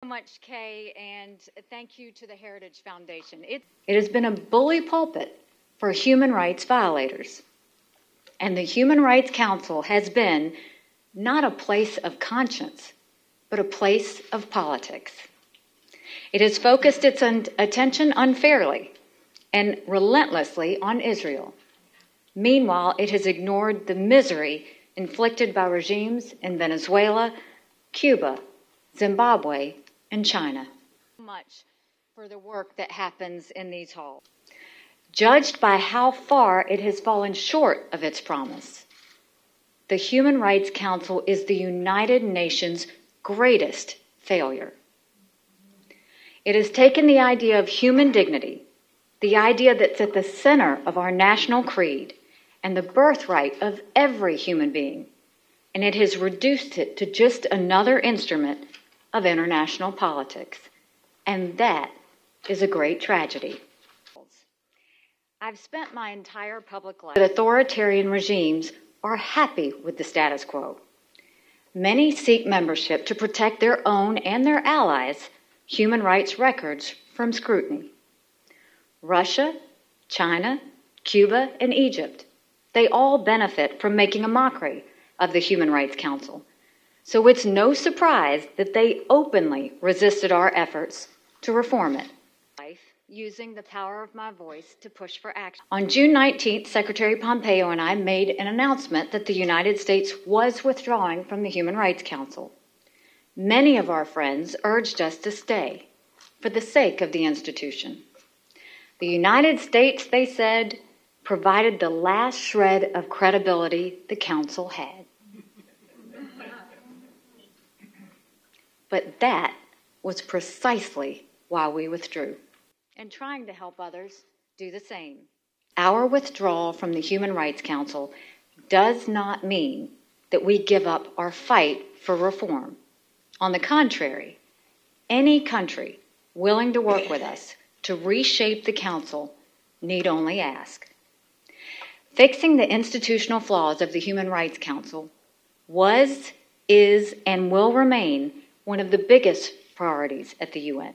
So much, Kay, and thank you to the Heritage Foundation. It has been a bully pulpit for human rights violators. And the Human Rights Council has been not a place of conscience, but a place of politics. It has focused its attention unfairly and relentlessly on Israel. Meanwhile, it has ignored the misery inflicted by regimes in Venezuela, Cuba, Zimbabwe, and China. Much for the work that happens in these halls. Judged by how far it has fallen short of its promise, the Human Rights Council is the United Nations' greatest failure. It has taken the idea of human dignity, the idea that's at the center of our national creed, and the birthright of every human being, and it has reduced it to just another instrument of international politics. And that is a great tragedy. I've spent my entire public life that authoritarian regimes are happy with the status quo. Many seek membership to protect their own and their allies' human rights records from scrutiny. Russia, China, Cuba, and Egypt, they all benefit from making a mockery of the Human Rights Council. So it's no surprise that they openly resisted our efforts to reform it. Using the power of my voice to push for action. On June 19th, Secretary Pompeo and I made an announcement that the United States was withdrawing from the Human Rights Council. Many of our friends urged us to stay for the sake of the institution. The United States, they said, provided the last shred of credibility the Council had. But that was precisely why we withdrew, and trying to help others do the same. Our withdrawal from the Human Rights Council does not mean that we give up our fight for reform. On the contrary, any country willing to work with us to reshape the Council need only ask. Fixing the institutional flaws of the Human Rights Council was, is, and will remain one of the biggest priorities at the UN.